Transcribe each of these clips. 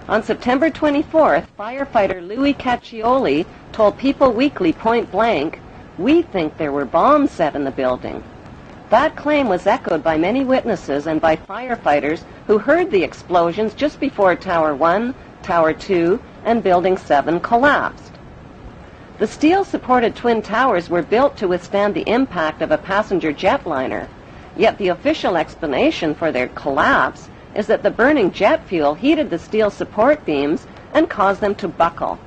On September 24th, firefighter Louis Caccioli told People Weekly point blank, "We think there were bombs set in the building." That claim was echoed by many witnesses and by firefighters who heard the explosions just before Tower 1, Tower 2, and Building 7 collapsed. The steel-supported twin towers were built to withstand the impact of a passenger jetliner, yet the official explanation for their collapse is that the burning jet fuel heated the steel support beams and caused them to buckle.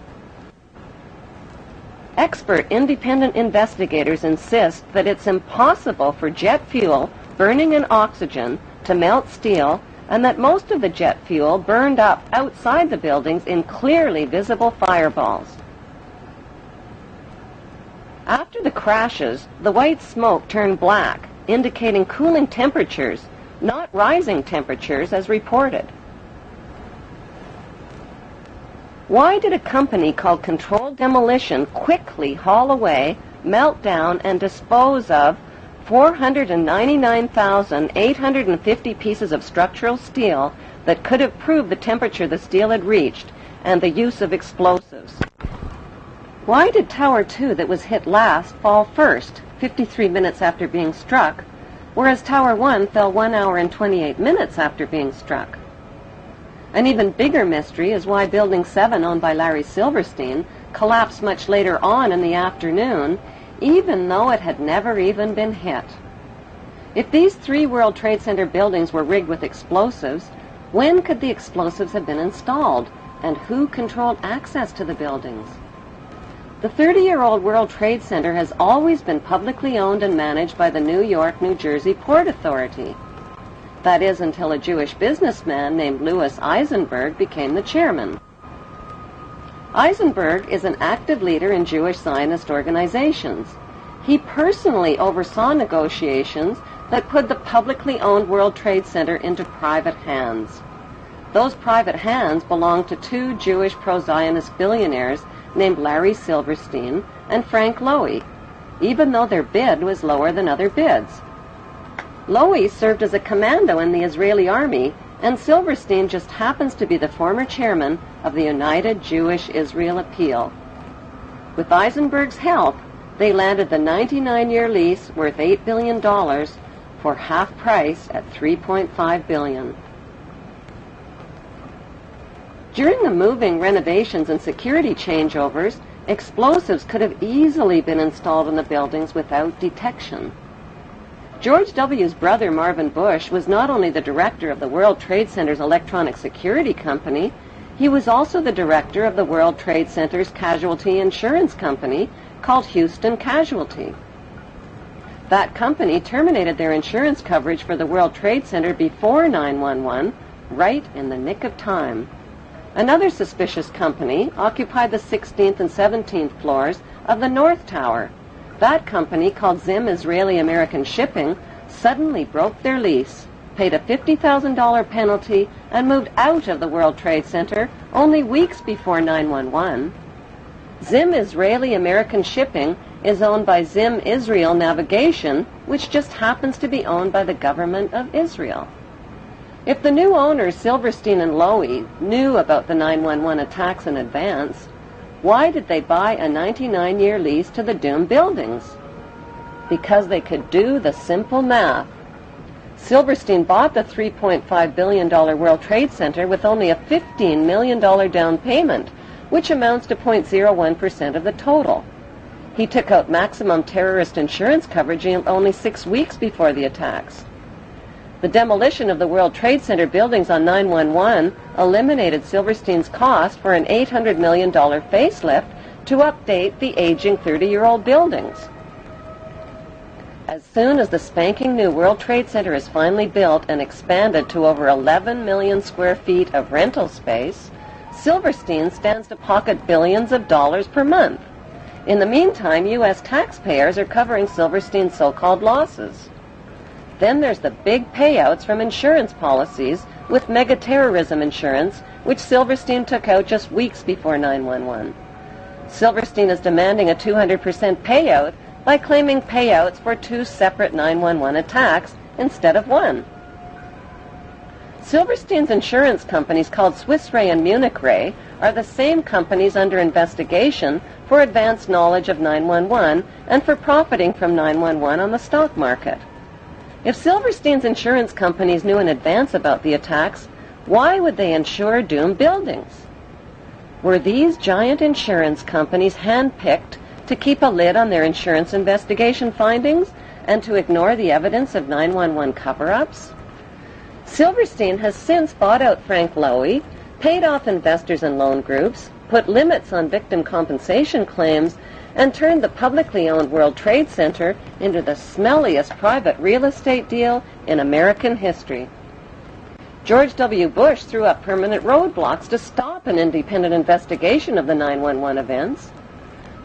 Expert independent investigators insist that it's impossible for jet fuel burning in oxygen to melt steel, and that most of the jet fuel burned up outside the buildings in clearly visible fireballs. After the crashes, the white smoke turned black, indicating cooling temperatures, not rising temperatures as reported. Why did a company called Controlled Demolition quickly haul away, melt down, and dispose of 499,850 pieces of structural steel that could have proved the temperature the steel had reached and the use of explosives? Why did Tower 2 that was hit last fall first, 53 minutes after being struck, whereas Tower 1 fell 1 hour and 28 minutes after being struck? An even bigger mystery is why Building 7, owned by Larry Silverstein, collapsed much later on in the afternoon, even though it had never even been hit. If these 3 World Trade Center buildings were rigged with explosives, when could the explosives have been installed, and who controlled access to the buildings? The 30-year-old World Trade Center has always been publicly owned and managed by the New York, New Jersey Port Authority. That is, until a Jewish businessman named Louis Eisenberg became the chairman. Eisenberg is an active leader in Jewish Zionist organizations. He personally oversaw negotiations that put the publicly owned World Trade Center into private hands. Those private hands belonged to 2 Jewish pro-Zionist billionaires named Larry Silverstein and Frank Lowy, even though their bid was lower than other bids. Lowy served as a commando in the Israeli army, and Silverstein just happens to be the former chairman of the United Jewish Israel Appeal. With Eisenberg's help, they landed the 99-year lease worth $8 billion for half price at $3.5 billion. During the moving, renovations, and security changeovers, explosives could have easily been installed in the buildings without detection. George W.'s brother, Marvin Bush, was not only the director of the World Trade Center's electronic security company, he was also the director of the World Trade Center's casualty insurance company called Houston Casualty. That company terminated their insurance coverage for the World Trade Center before 9/11, right in the nick of time. Another suspicious company occupied the 16th and 17th floors of the North Tower. That company, called Zim Israeli American Shipping, suddenly broke their lease, paid a $50,000 penalty, and moved out of the World Trade Center only weeks before 9/11. Zim Israeli American Shipping is owned by Zim Israel Navigation, which just happens to be owned by the government of Israel. If the new owners, Silverstein and Lowy, knew about the 9/11 attacks in advance, why did they buy a 99-year lease to the doomed buildings? Because they could do the simple math. Silverstein bought the $3.5 billion World Trade Center with only a $15 million down payment, which amounts to 0.01% of the total. He took out maximum terrorist insurance coverage only 6 weeks before the attacks. The demolition of the World Trade Center buildings on 9/11 eliminated Silverstein's cost for an $800 million facelift to update the aging 30-year-old buildings. As soon as the spanking new World Trade Center is finally built and expanded to over 11 million square feet of rental space, Silverstein stands to pocket billions of dollars per month. In the meantime, U.S. taxpayers are covering Silverstein's so-called losses. Then there's the big payouts from insurance policies with mega-terrorism insurance, which Silverstein took out just weeks before 9/11. Silverstein is demanding a 200% payout by claiming payouts for 2 separate 9/11 attacks instead of one. Silverstein's insurance companies, called Swiss Re and Munich Re, are the same companies under investigation for advanced knowledge of 911 and for profiting from 911 on the stock market. If Silverstein's insurance companies knew in advance about the attacks, why would they insure doomed buildings? Were these giant insurance companies handpicked to keep a lid on their insurance investigation findings and to ignore the evidence of 911 cover-ups? Silverstein has since bought out Frank Lowy, paid off investors and loan groups, put limits on victim compensation claims, and turned the publicly owned World Trade Center into the smelliest private real estate deal in American history. George W. Bush threw up permanent roadblocks to stop an independent investigation of the 911 events.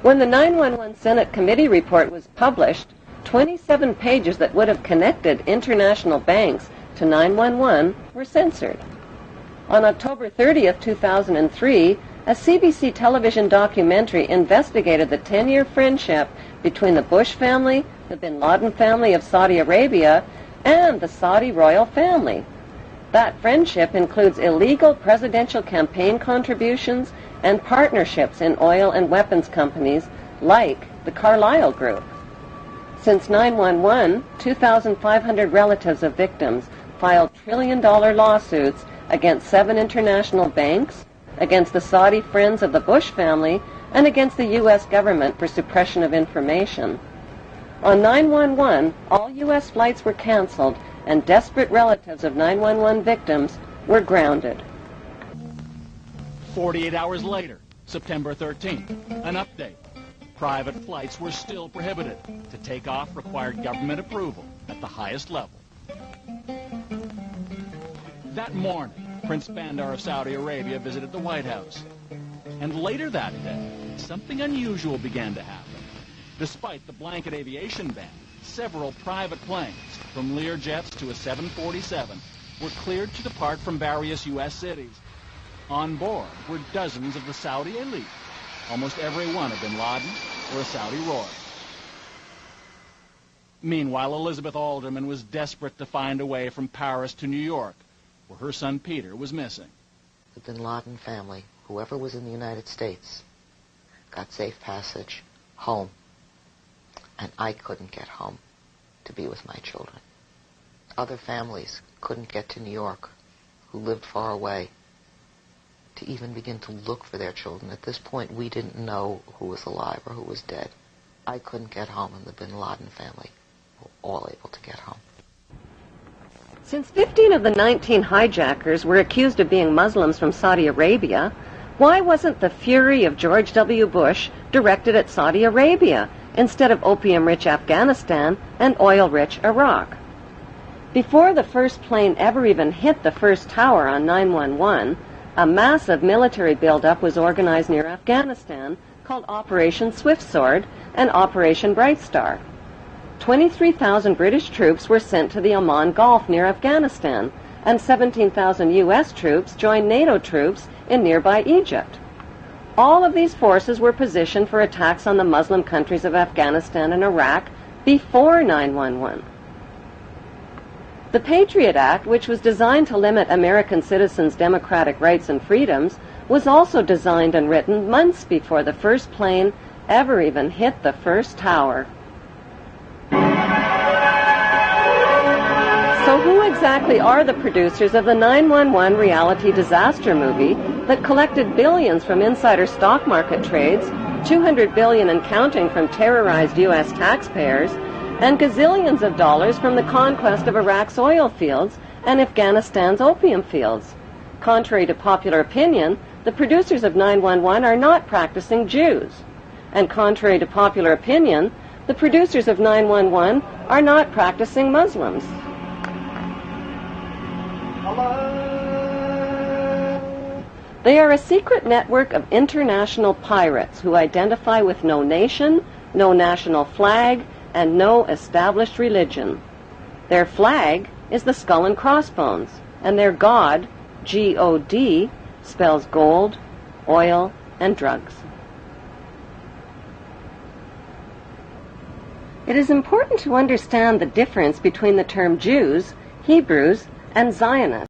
When the 911 Senate Committee report was published, 27 pages that would have connected international banks to 911 were censored. On October 30th, 2003, a CBC television documentary investigated the 10-year friendship between the Bush family, the bin Laden family of Saudi Arabia, and the Saudi royal family. That friendship includes illegal presidential campaign contributions and partnerships in oil and weapons companies like the Carlyle Group. Since 911, 2,500 relatives of victims filed trillion-dollar lawsuits against 7 international banks, against the Saudi friends of the Bush family, and against the U.S. government for suppression of information. On 911, all U.S. flights were canceled, and desperate relatives of 911 victims were grounded. 48 hours later, September 13th, an update. Private flights were still prohibited. To take off required government approval at the highest level. That morning, Prince Bandar of Saudi Arabia visited the White House. And later that day, something unusual began to happen. Despite the blanket aviation ban, several private planes, from Learjets to a 747, were cleared to depart from various U.S. cities. On board were dozens of the Saudi elite, almost every one a bin Laden or a Saudi royal. Meanwhile, Elizabeth Alderman was desperate to find a way from Paris to New York, where her son Peter was missing. The bin Laden family, whoever was in the United States, got safe passage home. And I couldn't get home to be with my children. Other families couldn't get to New York, who lived far away, to even begin to look for their children. At this point, we didn't know who was alive or who was dead. I couldn't get home, and the bin Laden family were all able to get home. Since 15 of the 19 hijackers were accused of being Muslims from Saudi Arabia, why wasn't the fury of George W. Bush directed at Saudi Arabia instead of opium-rich Afghanistan and oil-rich Iraq? Before the first plane ever even hit the first tower on 911, a massive military buildup was organized near Afghanistan called Operation Swift Sword and Operation Bright Star. 23,000 British troops were sent to the Oman Gulf near Afghanistan, and 17,000 U.S. troops joined NATO troops in nearby Egypt. All of these forces were positioned for attacks on the Muslim countries of Afghanistan and Iraq before 911. The Patriot Act, which was designed to limit American citizens' democratic rights and freedoms, was also designed and written months before the first plane ever even hit the first tower. So who exactly are the producers of the 911 reality disaster movie that collected billions from insider stock market trades, $200 billion and counting from terrorized U.S. taxpayers, and gazillions of dollars from the conquest of Iraq's oil fields and Afghanistan's opium fields? Contrary to popular opinion, the producers of 911 are not practicing Jews. And contrary to popular opinion, the producers of 911 are not practicing Muslims. They are a secret network of international pirates who identify with no nation, no national flag, and no established religion. Their flag is the skull and crossbones, and their god, G-O-D, spells gold, oil, and drugs. It is important to understand the difference between the term Jews, Hebrews, and Zionists.